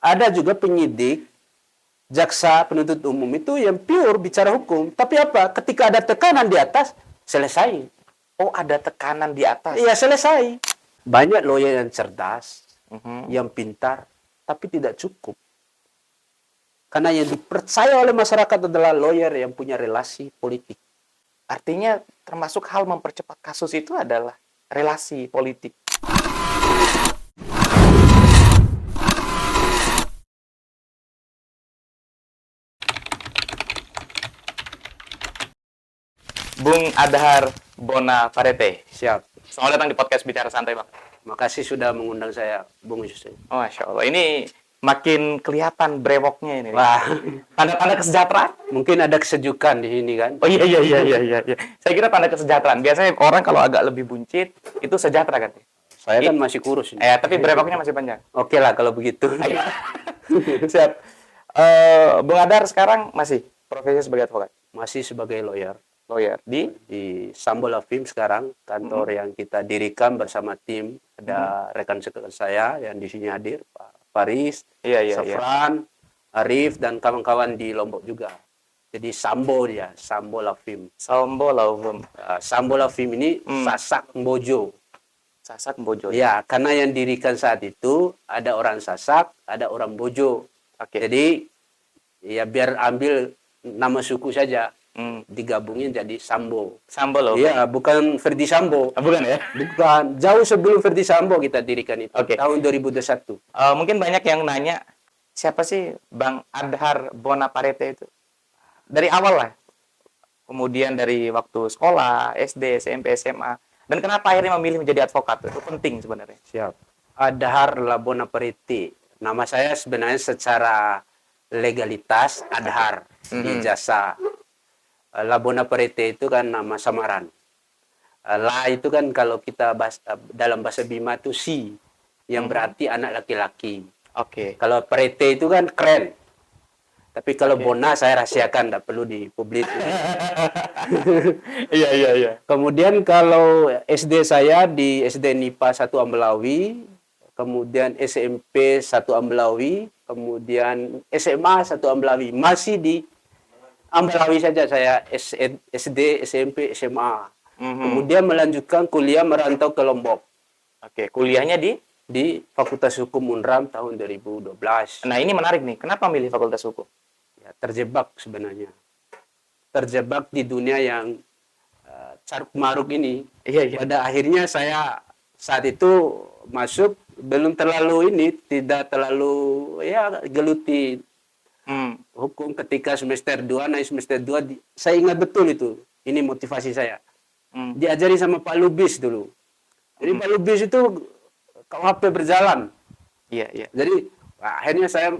Ada juga penyidik, jaksa, penuntut umum itu yang pure bicara hukum. Tapi apa? Ketika ada tekanan di atas, selesai. Oh, ada tekanan di atas. Iya, selesai. Banyak lawyer yang cerdas, Mhm. yang pintar, tapi tidak cukup. Karena yang dipercaya oleh masyarakat adalah lawyer yang punya relasi politik. Artinya termasuk hal mempercepat kasus itu adalah relasi politik. Bung Adhar Bonaparete. Siap. Selamat datang di podcast Bicara Santai, Bang. Makasih sudah mengundang saya, Bung Yusuf. Oh, Masya Allah. Ini makin kelihatan brewoknya ini. Wah, Tanda-tanda kesejahteraan. mungkin ada kesejukan di sini kan? Oh iya. Saya kira tanda kesejahteraan. Biasanya orang kalau agak lebih buncit itu sejahtera kan? Saya kan masih kurus ini. Tapi brewoknya masih panjang. Oke lah kalau begitu. Siap. Bung Adhar sekarang masih profesi sebagai advokat, Masih sebagai lawyer lawyer di di Sambo Law Firm sekarang, kantor yang kita dirikan bersama tim. Ada rekan sekerja saya yang di sini hadir, Pak Faris, Safran, Arif, dan kawan-kawan di Lombok juga. Jadi Sambo dia, Sambo Law Firm. Sambo Law Firm. Sambo Law Firm ini Sasak Mbojo. Sasak Bojo. Ya, karena yang dirikan saat itu ada orang Sasak, ada orang Bojo. Oke. Jadi ya biar ambil nama suku saja, digabungin jadi Sambo. Sambo Law Firm. Iya, bukan Ferdi Sambo. Bukan ya? Bukan. Jauh sebelum Ferdi Sambo kita dirikan itu. Oke. Tahun 2021. Mungkin banyak yang nanya, siapa sih Bang Adhar Bonaparete itu? Dari awal lah. Kemudian dari waktu sekolah, SD, SMP, SMA. Dan kenapa akhirnya memilih menjadi advokat? Itu penting sebenarnya. Siap. Adhar Bonaparete. Nama saya sebenarnya secara legalitas Adhar di jasa. Bonaparete itu kan nama samaran. La itu kan kalau kita dalam bahasa Bima itu si, yang berarti anak laki-laki. Oke. Kalau Parete itu kan keren. Tapi kalau Bona saya rahasiakan, tidak perlu dipublik. Iya. Kemudian kalau SD saya di SD NIPA 1 Ambelawi, kemudian SMP 1 Ambelawi, kemudian SMA 1 Ambelawi. Masih di Ambelawi saja saya SD, SMP, SMA. Kemudian melanjutkan kuliah merantau ke Lombok. Oke, kuliahnya Di Fakultas Hukum Unram tahun 2012. Nah, ini menarik nih. Kenapa milih Fakultas Hukum? Ya, terjebak sebenarnya. Terjebak di dunia yang caruk maruk ini. Iya. Pada akhirnya saya saat itu masuk belum terlalu tidak terlalu geluti hukum. Ketika semester 2 naik semester 2 saya ingat betul itu. Ini motivasi saya. Diajari sama Pak Lubis dulu. Jadi Pak Lubis itu KUHP berjalan. Iya. Jadi akhirnya saya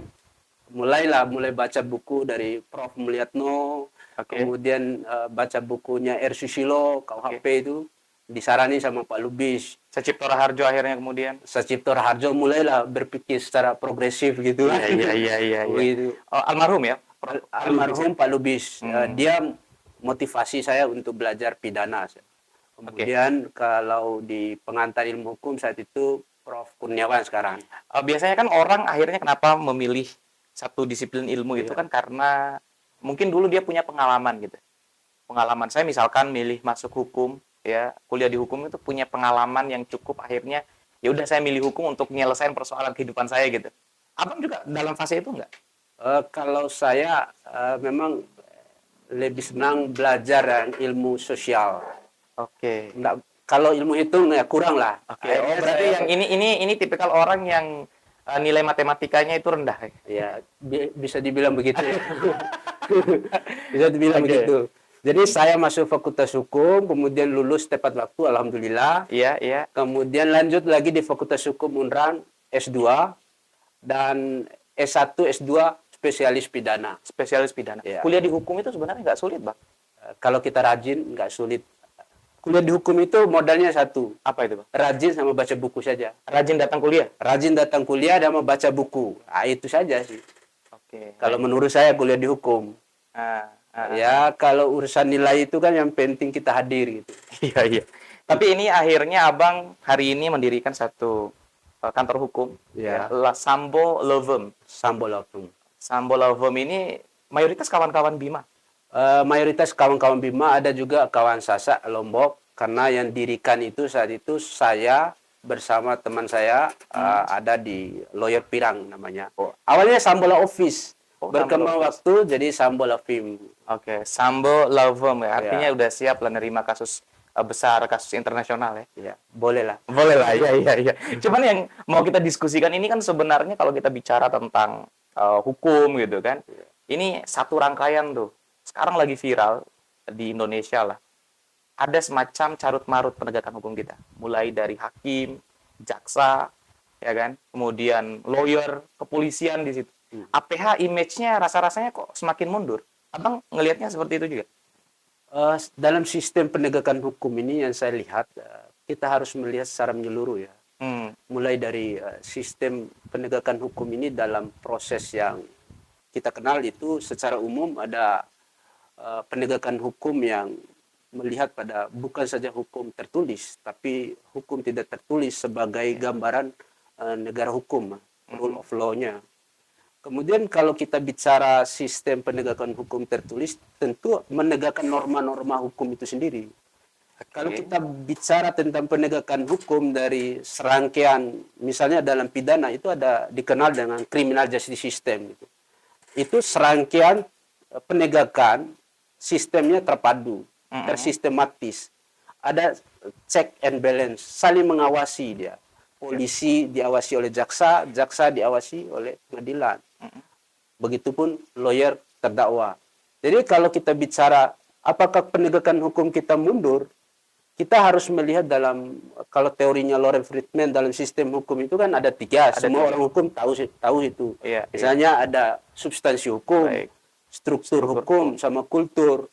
mulai baca buku dari Prof. Mulyatno, kemudian baca bukunya R. Susilo, KUHP itu disarani sama Pak Lubis. Sacipto Raharjo akhirnya kemudian. Sacipto Raharjo mulailah berpikir secara progresif gitu. Iya. Gitu. Oh, almarhum ya? Almarhum Pak Lubis. Dia motivasi saya untuk belajar pidana. Kemudian kalau di pengantar ilmu hukum saat itu Prof. Kurniawan sekarang. Biasanya kan orang akhirnya kenapa memilih satu disiplin ilmu itu kan karena mungkin dulu dia punya pengalaman gitu. Pengalaman saya misalkan milih masuk hukum, ya kuliah di hukum itu punya pengalaman yang cukup, akhirnya ya udah saya milih hukum untuk menyelesaikan persoalan kehidupan saya gitu. Abang juga dalam fase itu enggak? Kalau saya memang lebih senang belajar ilmu sosial. Oke. Kalau ilmu hitung ya kurang lah. Oke. Berarti yang ini tipikal orang yang nilai matematikanya itu rendah. Ya, bisa dibilang begitu. Bisa dibilang begitu. Jadi saya masuk Fakultas Hukum, kemudian lulus tepat waktu, alhamdulillah. Iya. Kemudian lanjut lagi di Fakultas Hukum Unran S2 dan S1, S2 spesialis pidana. Spesialis pidana. Ya. Kuliah di hukum itu sebenarnya nggak sulit, Bang. Kalau kita rajin nggak sulit. Kuliah di hukum itu modalnya satu. Apa itu, Bang? Rajin sama baca buku saja. Rajin datang kuliah? Rajin datang kuliah dan membaca buku. Itu saja sih. Oke. Kalau menurut saya kuliah di hukum. Ya, kalau urusan nilai itu kan yang penting kita hadir gitu. Iya. Tapi ini akhirnya Abang hari ini mendirikan satu kantor hukum, Ya. Sambo Lovem. Sambo Lovem. Sambo Lovem ini mayoritas kawan-kawan Bima. Mayoritas kawan-kawan Bima, ada juga kawan Sasak Lombok, karena yang dirikan itu saat itu saya bersama teman saya ada di Lawyer Pirang namanya. Awalnya Sambola Office, berkembang waktu jadi Sambola Film. Oke, Sambo Lovem ya. Artinya udah siap lah nerima kasus besar, kasus internasional ya. Ya, boleh lah. Boleh lah, iya. Cuman yang mau kita diskusikan ini kan sebenarnya kalau kita bicara tentang hukum gitu kan, ini satu rangkaian tuh. Sekarang lagi viral di Indonesia lah. Ada semacam carut-marut penegakan hukum kita. Mulai dari hakim, jaksa, ya kan, kemudian lawyer, kepolisian di situ. APH image-nya rasa-rasanya kok semakin mundur. Abang ngelihatnya seperti itu juga? Dalam sistem penegakan hukum ini yang saya lihat, kita harus melihat secara menyeluruh ya. Mulai dari sistem penegakan hukum ini dalam proses yang kita kenal itu secara umum ada penegakan hukum yang melihat pada bukan saja hukum tertulis, tapi hukum tidak tertulis sebagai gambaran negara hukum, rule of law-nya. Kemudian kalau kita bicara sistem penegakan hukum tertulis, tentu menegakkan norma-norma hukum itu sendiri. Kalau kita bicara tentang penegakan hukum dari serangkaian, misalnya dalam pidana itu ada dikenal dengan criminal justice system. Itu serangkaian penegakan sistemnya terpadu, tersistematis. Ada check and balance, saling mengawasi dia. Polisi diawasi oleh jaksa, jaksa diawasi oleh pengadilan. Begitupun lawyer terdakwa. Jadi kalau kita bicara apakah penegakan hukum kita mundur, kita harus melihat dalam, kalau teorinya Loren Friedman dalam sistem hukum itu kan ada tiga. Semua orang hukum tahu itu. Misalnya ada substansi hukum, struktur hukum, sama kultur.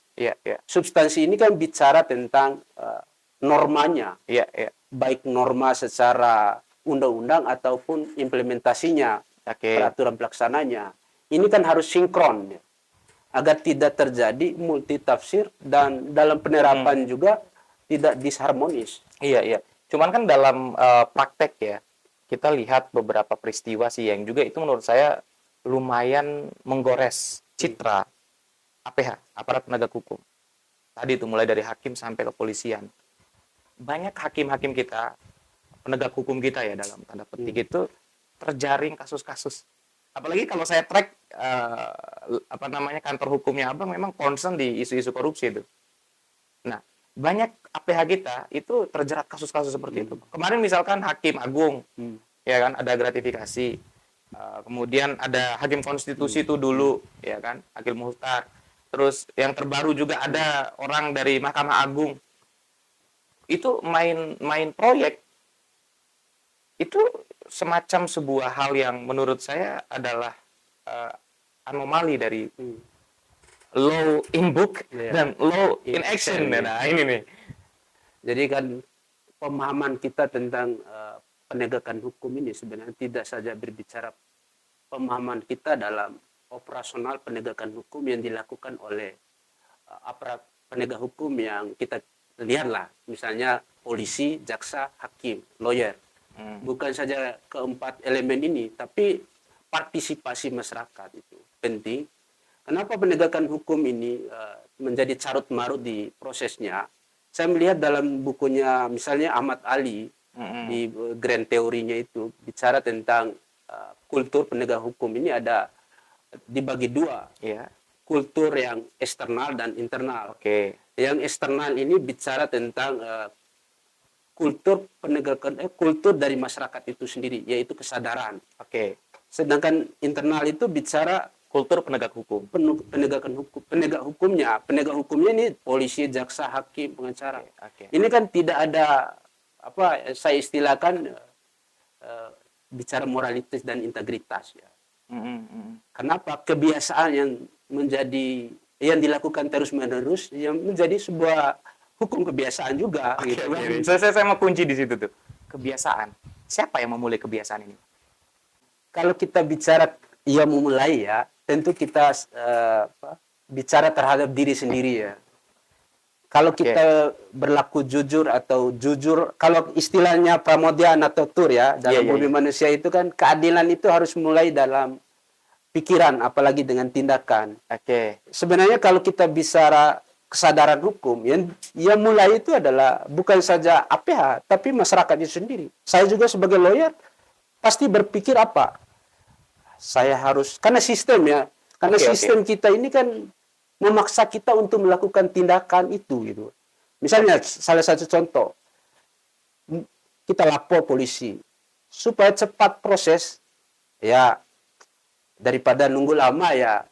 Substansi ini kan bicara tentang normanya, baik norma secara undang-undang ataupun implementasinya, peraturan pelaksananya. Ini kan harus sinkron ya, agar tidak terjadi multitafsir dan dalam penerapan juga tidak disharmonis. Iya. Cuman kan dalam praktek ya, kita lihat beberapa peristiwa sih yang juga itu menurut saya lumayan menggores citra APH, aparat penegak hukum. Tadi itu mulai dari hakim sampai kepolisian. Banyak hakim-hakim kita, penegak hukum kita ya dalam tanda petik itu terjaring kasus-kasus. Apalagi kalau saya track kantor hukumnya Abang memang concern di isu-isu korupsi itu. Nah, banyak APH kita itu terjerat kasus-kasus seperti itu. Kemarin misalkan Hakim Agung, ya kan, ada gratifikasi. Kemudian ada Hakim Konstitusi itu dulu, ya kan, Akil Muhtar. Terus yang terbaru juga ada orang dari Mahkamah Agung. Itu main proyek. Itu semacam sebuah hal yang menurut saya adalah anomali dari law in book dan law in action. Nah, ini nih. Jadi kan pemahaman kita tentang penegakan hukum ini sebenarnya tidak saja berbicara pemahaman kita dalam operasional penegakan hukum yang dilakukan oleh aparat penegak hukum yang kita lihatlah, misalnya polisi, jaksa, hakim, lawyer. Bukan saja keempat elemen ini, tapi partisipasi masyarakat itu penting. Kenapa penegakan hukum ini menjadi carut marut di prosesnya? Saya melihat dalam bukunya misalnya Ahmad Ali di grand teorinya itu bicara tentang kultur penegak hukum ini ada dibagi dua, kultur yang eksternal dan internal. Yang eksternal ini bicara tentang kultur penegakan kultur dari masyarakat itu sendiri, yaitu kesadaran. Sedangkan internal itu bicara kultur penegak hukum. Penegakan hukum, penegak hukumnya ini polisi, jaksa, hakim, pengacara. Ini kan tidak ada apa saya istilahkan bicara moralitas dan integritas ya. Kenapa kebiasaan yang dilakukan terus-menerus yang menjadi sebuah hukum kebiasaan juga. Saya mau kunci di situ tuh. Kebiasaan. Siapa yang memulai kebiasaan ini? Kalau kita bicara memulai ya, tentu kita bicara terhadap diri sendiri ya. Kalau Oke. kita berlaku jujur atau jujur, kalau istilahnya Pramodyan atau Tur ya, dalam Iya, bumi iya. manusia itu kan keadilan itu harus mulai dalam pikiran, apalagi dengan tindakan. Oke. Sebenarnya kalau kita bicara kesadaran hukum, yang mulai itu adalah bukan saja APH, tapi masyarakat itu sendiri. Saya juga sebagai lawyer pasti berpikir apa? Saya harus, karena sistem ya, karena Oke, oke. sistem kita ini kan memaksa kita untuk melakukan tindakan itu gitu. Misalnya salah satu contoh, kita lapor polisi supaya cepat proses, ya daripada nunggu lama ya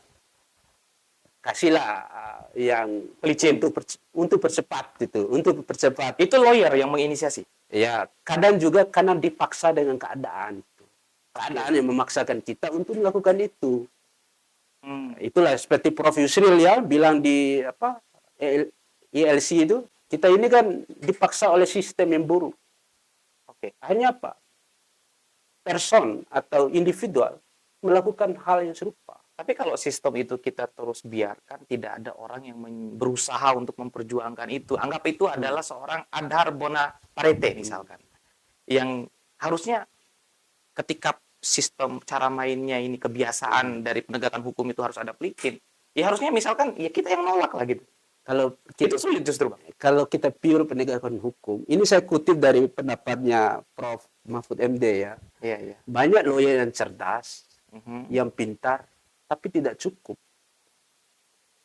kasihlah yang Pelicin. untuk percepat gitu, untuk percepat. Itu lawyer yang menginisiasi. Ya kadang juga karena dipaksa dengan keadaan, keadaan yang memaksakan kita untuk melakukan itu. Itulah seperti Prof Yusril ya bilang di apa ILC itu, kita ini kan dipaksa oleh sistem yang buruk. Oke. Akhirnya apa? Person atau individual melakukan hal yang serupa. Tapi kalau sistem itu kita terus biarkan, tidak ada orang yang berusaha untuk memperjuangkan itu. Anggap itu adalah seorang Adhar Bonaparete misalkan. Yang harusnya ketika sistem cara mainnya ini kebiasaan dari penegakan hukum itu harus ada pelicin. Ya harusnya misalkan ya kita yang nolak lah gitu. Kalau Itu kita, sulit justru, Bang. kalau kita pure penegakan hukum, ini saya kutip dari pendapatnya Prof Mahfud MD ya. Iya, iya. Banyak lawyer yang cerdas, Mhm. yang pintar, tapi tidak cukup.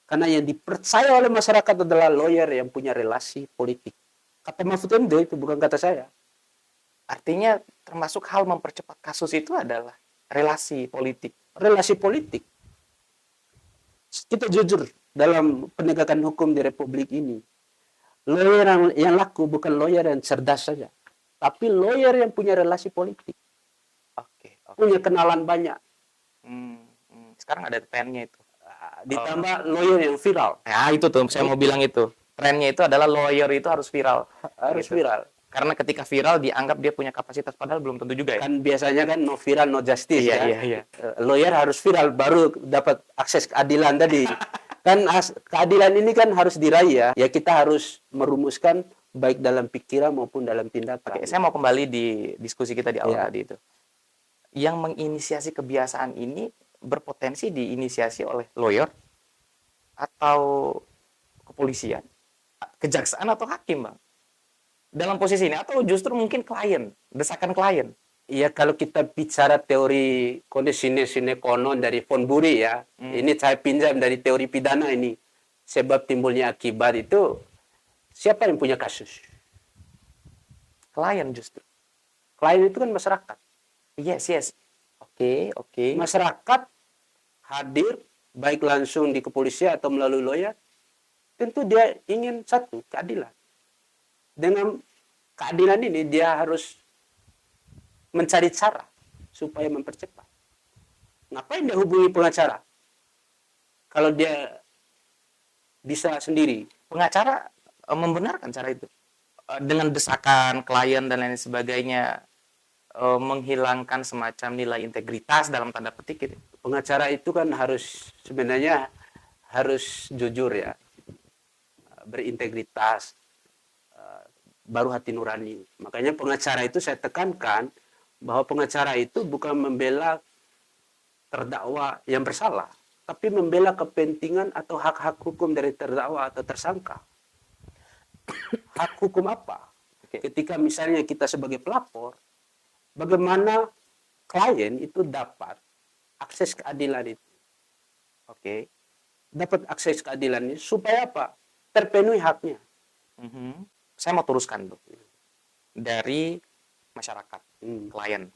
Karena yang dipercaya oleh masyarakat adalah lawyer yang punya relasi politik. Kata Mahfud MD itu bukan kata saya. Artinya termasuk hal mempercepat kasus itu adalah relasi politik. Relasi politik. Kita jujur dalam penegakan hukum di Republik ini. Lawyer yang laku bukan lawyer yang cerdas saja, tapi lawyer yang punya relasi politik, Oke, oke. punya kenalan banyak. Sekarang ada trennya itu. Ditambah lawyer yang viral. Nah, itu tuh saya mau bilang itu. Trennya itu adalah lawyer itu harus viral. Harus Gitu. viral. Karena ketika viral dianggap dia punya kapasitas, padahal belum tentu juga ya. Kan biasanya kan no viral no justice Iya, ya. iya, iya. Lawyer harus viral baru dapat akses keadilan tadi. Kan keadilan ini kan harus diraih ya. Ya kita harus merumuskan baik dalam pikiran maupun dalam tindakan. Oke, saya mau kembali di diskusi kita di awal Iya. tadi itu. Yang menginisiasi kebiasaan ini berpotensi diinisiasi oleh lawyer atau kepolisian, kejaksaan atau hakim, Bang. Dalam posisi ini atau justru mungkin klien, desakan klien. Iya, kalau kita bicara teori kondisi sine qua non dari Von Bury ya, ini saya pinjam dari teori pidana ini. Sebab timbulnya akibat itu, siapa yang punya kasus? Klien justru. Klien itu kan masyarakat. Yes, yes. Oke, oke. Masyarakat hadir, baik langsung di kepolisian atau melalui lawyer, tentu dia ingin satu, keadilan. Dengan keadilan ini dia harus mencari cara supaya mempercepat. Ngapain dia hubungi pengacara? Kalau dia bisa sendiri. Pengacara membenarkan cara itu. Dengan desakan klien dan lain sebagainya, menghilangkan semacam nilai integritas dalam tanda petik gitu. Pengacara itu kan harus sebenarnya harus jujur ya, berintegritas, baru hati nurani. Makanya pengacara itu saya tekankan bahwa pengacara itu bukan membela terdakwa yang bersalah, tapi membela kepentingan atau hak-hak hukum dari terdakwa atau tersangka. Hak hukum apa? Ketika misalnya kita sebagai pelapor, bagaimana klien itu dapat akses keadilan itu. Oke. Dapat akses keadilan ini supaya apa? Terpenuhi haknya. Saya mau teruskan tuh. Dari masyarakat, klien.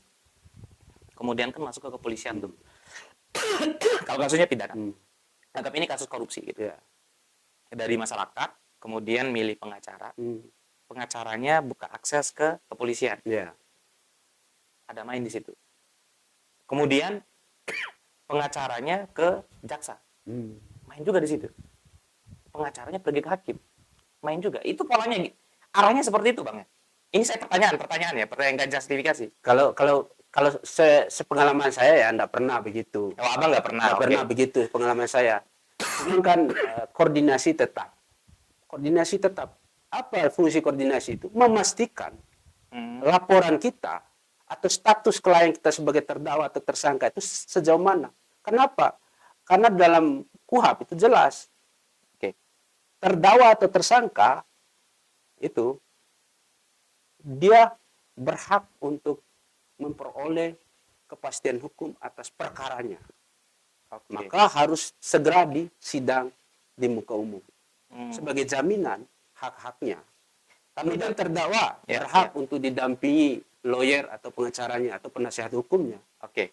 Kemudian kan masuk ke kepolisian tuh. Kalau kasusnya pidana. Anggap ini kasus korupsi gitu. Ya. Dari masyarakat, kemudian milih pengacara. Pengacaranya buka akses ke kepolisian. Ya. Ada main di situ. Kemudian pengacaranya ke jaksa. Main juga di situ. Pengacaranya pergi ke hakim. Main juga. Itu polanya, arahnya seperti itu, Bang. Ini saya pertanyaan ya, pertanyaan nggak justifikasi. Kalau sepengalaman saya ya enggak pernah begitu. Oh, Abang nggak pernah. Enggak pernah begitu pengalaman saya. Cuman kan koordinasi tetap. koordinasi tetap. Apa fungsi koordinasi itu? Memastikan laporan kita atau status klien kita sebagai terdakwa atau tersangka itu sejauh mana. Kenapa? Karena dalam KUHP itu jelas. Oke. Terdakwa atau tersangka itu dia berhak untuk memperoleh kepastian hukum atas perkaranya. Oke. Maka harus segera disidang di muka umum sebagai jaminan hak-haknya. Kami dan terdakwa berhak untuk didampingi lawyer atau pengacaranya atau penasihat hukumnya. Oke.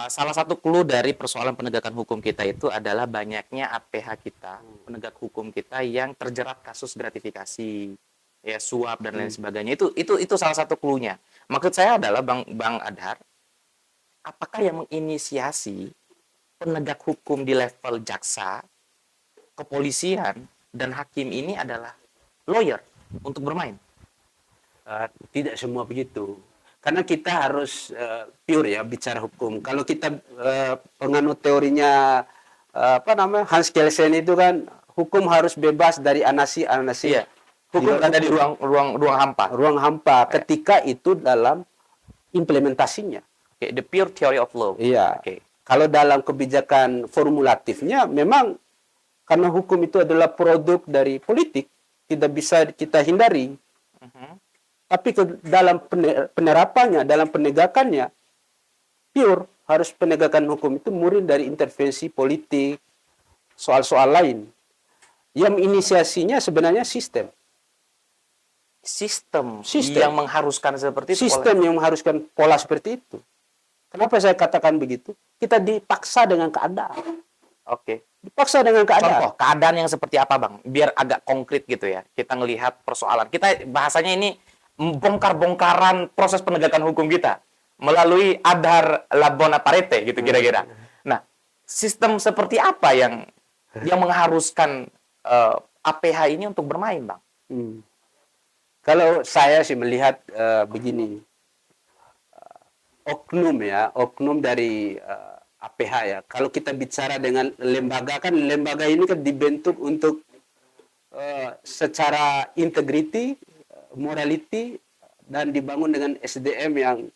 Salah satu clue dari persoalan penegakan hukum kita itu adalah banyaknya APH kita, penegak hukum kita yang terjerat kasus gratifikasi, ya suap dan lain sebagainya. Itu salah satu clue-nya. Maksud saya adalah Bang Adhar, apakah yang menginisiasi penegak hukum di level jaksa, kepolisian, dan hakim ini adalah lawyer untuk bermain? Tidak semua begitu. Karena kita harus pure ya bicara hukum. Kalau kita penganut teorinya Hans Kelsen itu kan hukum harus bebas dari anarki. Iya. Hukum ada di ruang hampa. Ruang hampa ketika itu dalam implementasinya. Okay, the pure theory of law. Iya. Okay. Kalau dalam kebijakan formulatifnya memang karena hukum itu adalah produk dari politik, tidak bisa kita hindari. Tapi dalam penerapannya, dalam penegakannya, pure harus penegakan hukum itu murni dari intervensi politik, soal-soal lain. Yang inisiasinya sebenarnya sistem. Sistem yang mengharuskan seperti itu. Sistem yang mengharuskan pola seperti itu. Kenapa saya katakan begitu? Kita dipaksa dengan keadaan. Oke. Dipaksa dengan keadaan. Contoh, keadaan yang seperti apa, Bang? Biar agak konkret gitu ya. Kita ngelihat persoalan. Kita bahasanya ini bongkar-bongkaran proses penegakan hukum kita melalui Adhar Labona Parete gitu kira-kira. Nah, sistem seperti apa yang mengharuskan APH ini untuk bermain, Bang? Kalau saya sih melihat begini, oknum dari APH ya. Kalau kita bicara dengan lembaga, kan lembaga ini kan dibentuk untuk secara integriti, morality, dan dibangun dengan SDM yang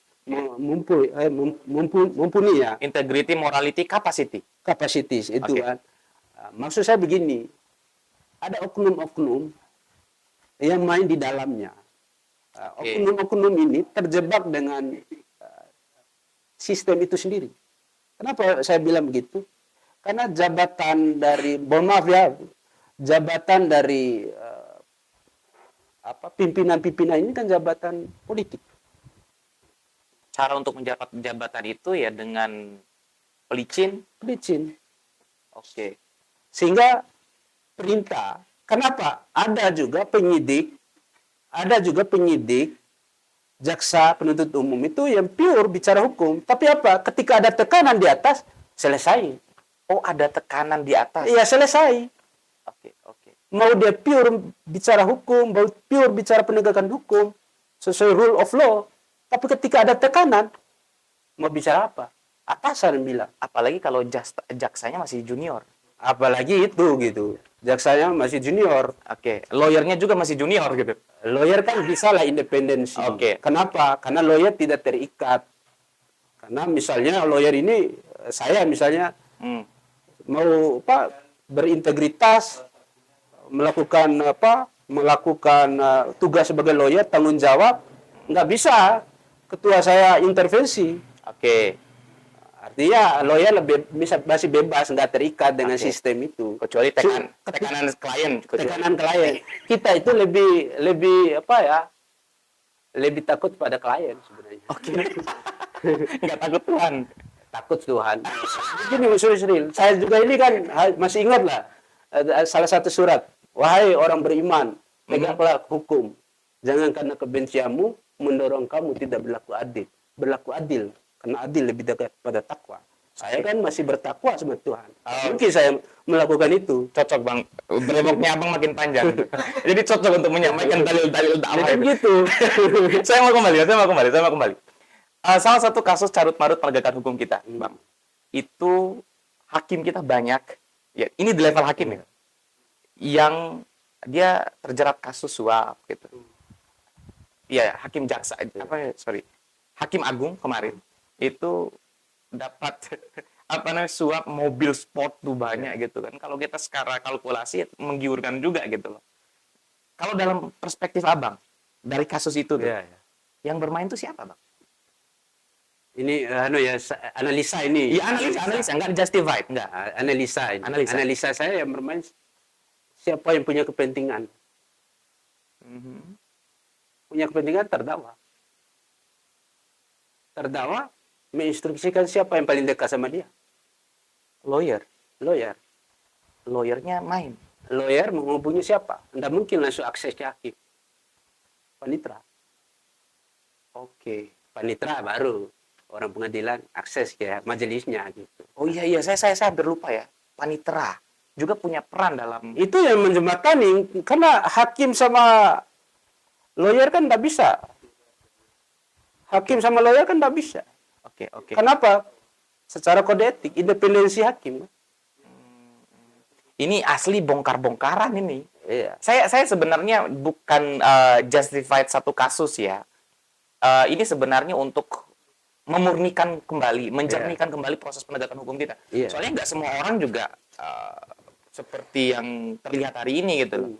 mumpuni ya. Integrity, morality, capacity. Capacities itu kan. Maksud saya begini, ada oknum-oknum yang main di dalamnya. Oknum-oknum ini terjebak dengan sistem itu sendiri. Kenapa saya bilang begitu? Karena jabatan dari, mohon maaf ya, jabatan dari pimpinan-pimpinan ini kan jabatan politik. Cara untuk menjabat jabatan itu ya dengan pelicin. Oke. Sehingga perintah, kenapa? Ada juga penyidik, jaksa, penuntut umum itu yang pure bicara hukum. Tapi apa? Ketika ada tekanan di atas, selesai. Oh, ada tekanan di atas. Iya, selesai. Oke. Mau dia pure bicara hukum, mau pure bicara penegakan hukum, sesuai rule of law. Tapi ketika ada tekanan, mau bicara apa? Atasan bilang. Apalagi kalau jaksanya masih junior. Apalagi itu gitu. Jaksanya masih junior. Oke. Lawyernya juga masih junior gitu. Lawyer kan bisa lah independensi. Oke. Kenapa? Karena lawyer tidak terikat. Karena misalnya lawyer ini, saya misalnya mau berintegritas, melakukan tugas sebagai lawyer, tanggung jawab, nggak bisa ketua saya intervensi. Oke. Apa lawyer masih bebas, nggak terikat dengan sistem itu. Kecuali tekanan klien. Tekanan klien. Kita itu lebih lebih takut pada klien sebenarnya. Oke. Nggak takut Tuhan. Takut Tuhan. Begini, serius. Saya juga ini kan masih ingat lah salah satu surat. Wahai orang beriman, tegaklah hukum. Jangan karena kebencianmu mendorong kamu tidak berlaku adil. Berlaku adil, karena adil lebih dekat pada takwa. Saya kan masih bertakwa sama Tuhan. Mungkin saya melakukan itu. Cocok Bang. Brewoknya Abang makin panjang. Jadi cocok untuk menyampaikan dalil-dalil dakwah itu. Gitu. Saya mau kembali. Salah satu kasus carut marut penegakan hukum kita, Bang. Itu hakim kita banyak. Ya, ini di level hakim ya. Yang dia terjerat kasus suap gitu. Iya, hakim jaksa apa ya, sorry. Hakim Agung kemarin itu dapat apa namanya suap mobil sport tuh banyak gitu kan. Kalau kita sekarang kalkulasi menggiurkan juga gitu loh. Kalau dalam perspektif Abang dari kasus itu tuh, Iya, iya. yang bermain tuh siapa, Bang? Ini analisa ini. Iya, analisa enggak justified, enggak. Analisa ini. Analisa. Analisa saya yang bermain siapa yang punya kepentingan. Punya kepentingan terdakwa. Terdakwa menginstruksikan siapa yang paling dekat sama dia. Lawyer. Lawyer. Lawyernya main. Lawyer menghubungi siapa? Tidak mungkin langsung akses ke hakim. Panitra. Oke. Panitra baru orang pengadilan akses ke majelisnya gitu. Oh iya, saya hampir lupa ya. Panitera juga punya peran dalam Itu yang menjembatani, karena hakim sama lawyer kan tidak bisa. Hakim sama lawyer kan tidak bisa. Oke. Kenapa? Secara kode etik, independensi hakim. Ini asli bongkar-bongkaran ini. Iya. Saya sebenarnya bukan justified satu kasus ya. Ini sebenarnya untuk memurnikan kembali, menjernihkan kembali proses penegakan hukum kita. Iya. Soalnya nggak semua orang juga seperti yang terlihat hari ini gitu loh.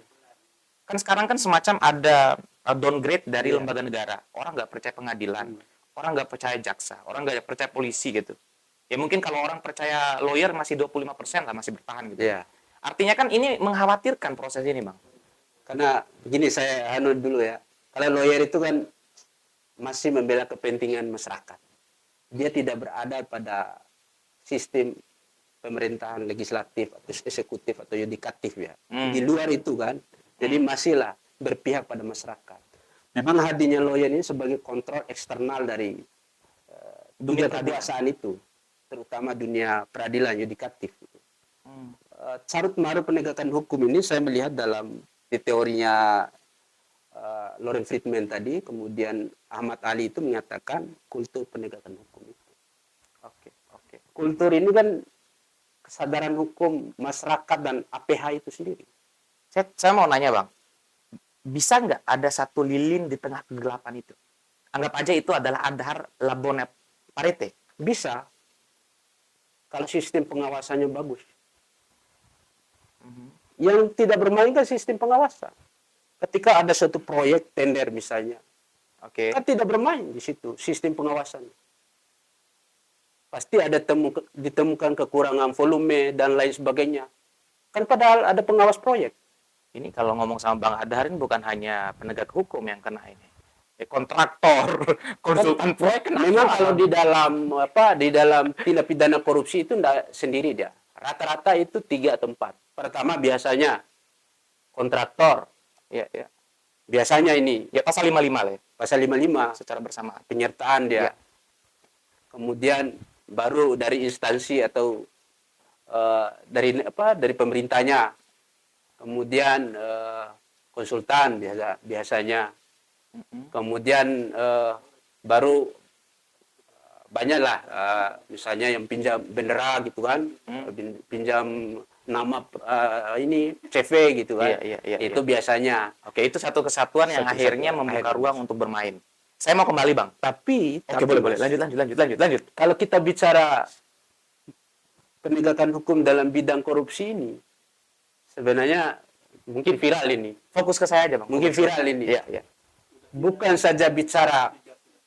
Kan sekarang kan semacam ada downgrade dari lembaga negara. Orang nggak percaya pengadilan, orang nggak percaya jaksa, orang nggak percaya polisi gitu. Ya mungkin kalau orang percaya lawyer masih 25% lah masih bertahan gitu. Iya. Artinya kan ini mengkhawatirkan proses ini, Bang. Karena gini saya dulu ya. Kalau lawyer itu kan masih membela kepentingan masyarakat. Dia tidak berada pada sistem pemerintahan legislatif atau eksekutif atau yudikatif ya. Di luar itu kan. Jadi masihlah berpihak pada masyarakat. Memang hadirnya lawyer ini sebagai kontrol eksternal dari dunia kekuasaan itu, terutama dunia peradilan yudikatif. Carut marut penegakan hukum ini saya melihat dalam di teorinya Loren Friedman tadi, kemudian Ahmad Ali itu menyatakan kultur penegakan hukum itu. Oke. Kultur ini kan kesadaran hukum masyarakat dan APH itu sendiri. Saya mau nanya, Bang. Bisa nggak ada satu lilin di tengah kegelapan itu? Anggap aja itu adalah Adhar Labone Parete. Bisa kalau sistem pengawasannya bagus. Yang tidak bermain kan sistem pengawasan. Ketika ada suatu proyek tender misalnya, Oke. kan tidak bermain di situ sistem pengawasan. Pasti ada ditemukan kekurangan volume dan lain sebagainya. Kan padahal ada pengawas proyek. Ini kalau ngomong sama Bang Adhar ini bukan hanya penegak hukum yang kena ini. Kontraktor, konsultan proyek kena. Memang kalau di dalam tindak pidana korupsi itu tidak sendiri dia. Rata-rata itu 3 atau 4. Pertama biasanya kontraktor. Ya. Biasanya ini Ya pasal 55 lah ya, pasal 55 secara bersamaan. penyertaan dia. Ya. Kemudian baru dari instansi atau dari pemerintahnya. Kemudian konsultan biasanya. Kemudian baru banyaklah misalnya yang pinjam bendera gitu kan, pinjam nama ini CV gitu kan. Iya. Itu biasanya. Oke, itu satu kesatuan yang akhirnya membuka ruang untuk bermain. Saya mau kembali, Bang. Tapi Boleh. Lanjut. Kalau kita bicara penegakan hukum dalam bidang korupsi ini, sebenarnya mungkin viral ini. Fokus ke saya aja, Bang. Mungkin viral ini. Iya. Bukan saja bicara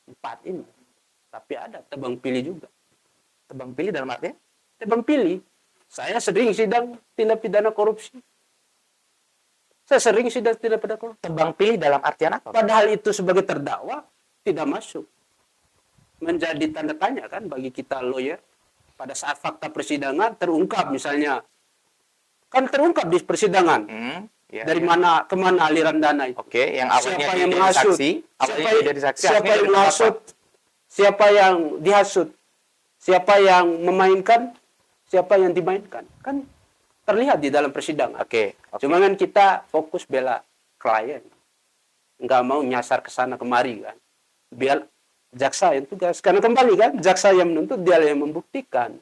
4 ini, tapi ada tebang pilih juga. Tebang pilih dalam artinya? Tebang pilih. Saya sering sidang tindak pidana korupsi. Tebang pilih dalam artian apa, Bang? Padahal itu sebagai terdakwa tidak masuk. Menjadi tanda tanya kan bagi kita lawyer. Pada saat fakta persidangan terungkap misalnya. Kan terungkap di persidangan. Dari mana kemana aliran dana itu. Oke, yang awalnya Siapa yang menghasut? Siapa yang menghasut? Siapa yang dihasut? Siapa yang memainkan? Siapa yang dimainkan? Kan terlihat di dalam persidangan. Oke. Cuma kan kita fokus bela klien. Nggak mau nyasar ke sana kemari kan. Biar jaksa yang tugas. Karena kembali kan, jaksa yang menuntut, dia yang membuktikan.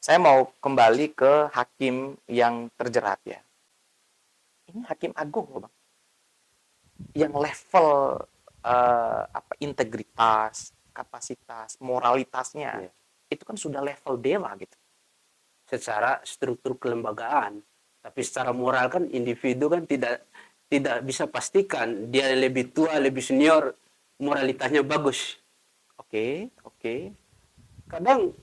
Saya mau kembali ke hakim yang terjerat ya. ini hakim agung loh Bang. Yang level integritas, kapasitas, moralitasnya Iya. itu kan sudah level dewa gitu. Secara struktur kelembagaan, tapi secara moral kan individu kan tidak bisa pastikan dia lebih tua, lebih senior, moralitasnya bagus. Oke. Kadang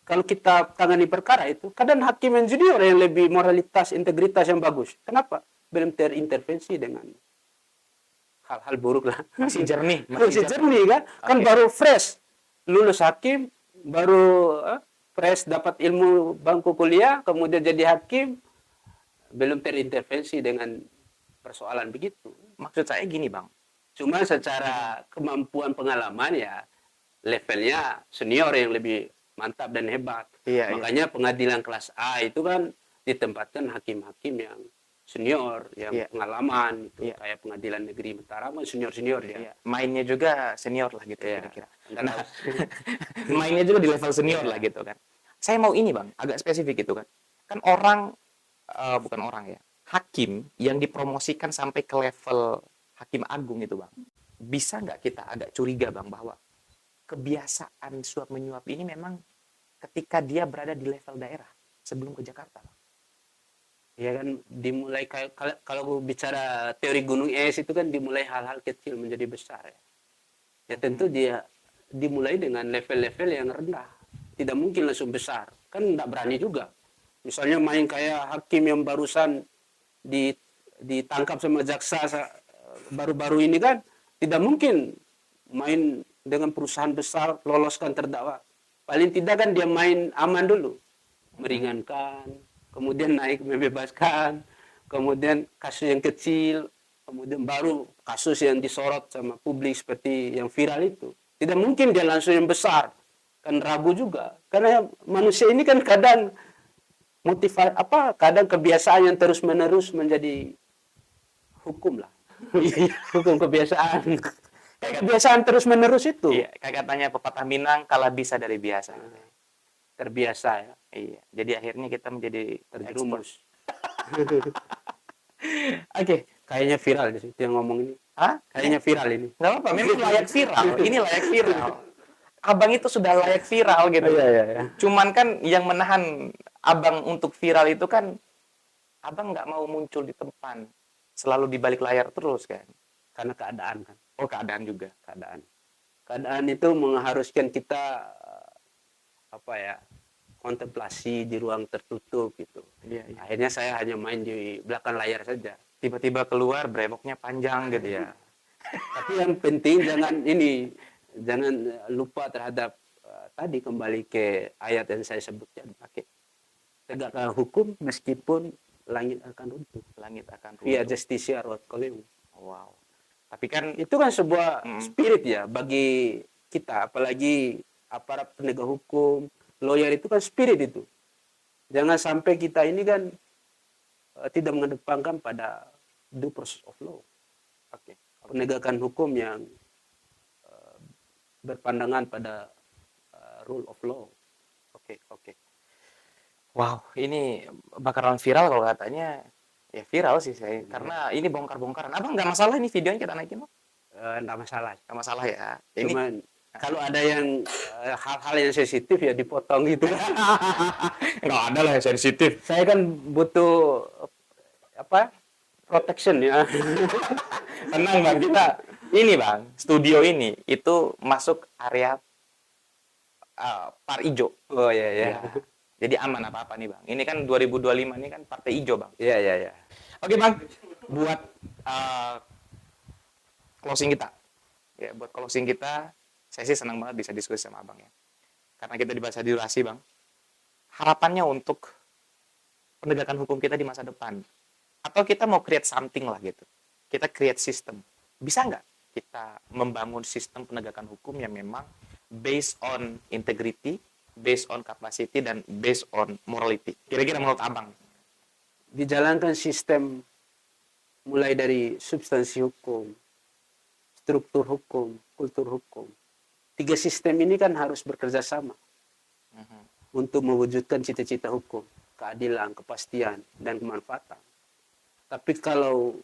kalau kita tangani perkara itu, kadang hakim yang junior yang lebih moralitas, integritas yang bagus. Kenapa? Belum terintervensi dengan hal-hal buruk lah. Masih jernih, Masih jernih kan? Kan Oke. baru fresh, lulus hakim, baru fresh dapat ilmu bangku kuliah, kemudian jadi hakim, belum terintervensi dengan persoalan begitu. Maksud saya gini Bang. Cuma secara kemampuan pengalaman ya levelnya senior yang lebih mantap dan hebat. Iya. Makanya pengadilan kelas A itu kan ditempatkan hakim-hakim yang senior, yang Iya. pengalaman, itu Iya. kayak pengadilan negeri Mataraman senior-senior dia. Iya. Mainnya juga senior lah gitu Iya. kira-kira. Nggak Nah, tahu. mainnya juga di level senior lah gitu kan. Saya mau ini Bang, agak spesifik gitu kan. Kan orang bukan orang ya, hakim yang dipromosikan sampai ke level hakim agung itu Bang. Bisa nggak kita agak curiga Bang bahwa kebiasaan suap menyuap ini memang ketika dia berada di level daerah sebelum ke Jakarta. Ya kan dimulai kalau bicara teori gunung es itu kan dimulai hal-hal kecil menjadi besar ya. Ya tentu dia dimulai dengan level-level yang rendah. Tidak mungkin langsung besar. Kan tidak berani juga. Misalnya main kayak hakim yang barusan ditangkap sama jaksa baru-baru ini kan tidak mungkin main dengan perusahaan besar loloskan terdakwa. Paling tidak kan dia main aman dulu. Meringankan, kemudian naik membebaskan, kemudian kasus yang kecil, kemudian baru kasus yang disorot sama publik seperti yang viral itu. Tidak mungkin dia langsung yang besar, kan ragu juga. Karena manusia ini kan kadang kadang kebiasaan yang terus menerus menjadi hukum lah. Hukum kebiasaan. Kebiasaan terus menerus itu. Iya, kayak katanya pepatah Minang, kalah bisa dari biasa. Terbiasa ya. Iya, jadi akhirnya kita menjadi terjerumus. Oke. Kayaknya viral di situ yang ngomong ini. Hah? Kayaknya viral ini. Nggak apa-apa, memang layak viral. Ini layak viral. Abang itu sudah layak viral gitu. Iya. Cuman kan yang menahan abang untuk viral itu kan abang nggak mau muncul di depan, selalu di balik layar terus kan. Karena keadaan kan. Oh, keadaan juga. Keadaan itu mengharuskan kita kontemplasi di ruang tertutup gitu. Iya. Akhirnya saya hanya main di belakang layar saja. Tiba-tiba keluar brewoknya panjang gitu ya. Tapi yang penting jangan lupa terhadap tadi kembali ke ayat yang saya sebutkan. Tegakkan hukum meskipun langit akan runtuh. Via justisia rot koleu. Wow. Tapi kan itu kan sebuah spirit ya bagi kita, apalagi aparat penegak hukum, lawyer itu kan spirit itu. Jangan sampai kita ini kan tidak mengedepankan pada due process of law. Penegakan hukum yang berpandangan pada rule of law. Oke. Wow, ini bakaran viral kalau katanya. Ya viral sih saya, karena ini bongkar-bongkaran. Abang nggak masalah ini videonya kita naikin loh? Nggak masalah. Nggak masalah ya. Cuman kalau ada yang hal-hal yang sensitif ya dipotong gitu. Nggak ada lah yang sensitif. Saya kan butuh protection ya. Tenang Bang, kita ini Bang, studio ini itu masuk area par ijo. Oh iya. Jadi aman apa-apa nih Bang. Ini kan 2025 ini kan partai ijo Bang. Iya. Oke Bang, buat closing kita. Ya, buat closing kita, saya sih senang banget bisa diskusi sama Abang ya. Karena kita di bahasa durasi Bang. Harapannya untuk penegakan hukum kita di masa depan. Atau kita mau create something lah gitu. Kita create system. Bisa nggak kita membangun sistem penegakan hukum yang memang based on integrity, based on capacity, dan based on morality? Kira-kira menurut Abang? Dijalankan sistem mulai dari substansi hukum, struktur hukum, kultur hukum. 3 sistem ini kan harus bekerja sama untuk mewujudkan cita-cita hukum, keadilan, kepastian, dan kemanfaatan. Tapi kalau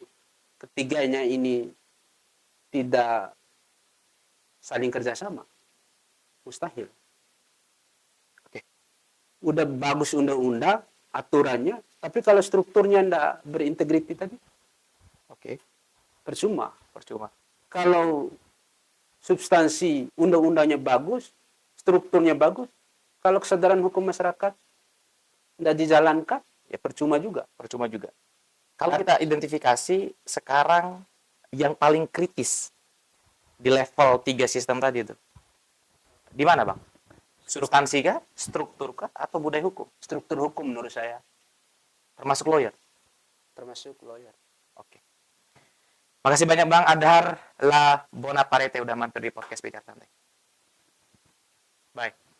ketiganya ini tidak saling kerjasama, mustahil. Oke. Udah bagus undang-undang, aturannya, tapi kalau strukturnya tidak berintegritas tadi, Oke. percuma. Percuma. Kalau substansi undang-undangnya bagus, strukturnya bagus, kalau kesadaran hukum masyarakat tidak dijalankan, ya percuma juga. Percuma juga. Kalau kita identifikasi sekarang yang paling kritis di level 3 sistem tadi itu, di mana Bang? Substansi kah, struktur kah, atau budaya hukum? Struktur hukum menurut saya, Termasuk lawyer. termasuk lawyer. Oke. Makasih banyak Bang Adhar La Bonaparete udah mampir di podcast Bicara Santai. Bye.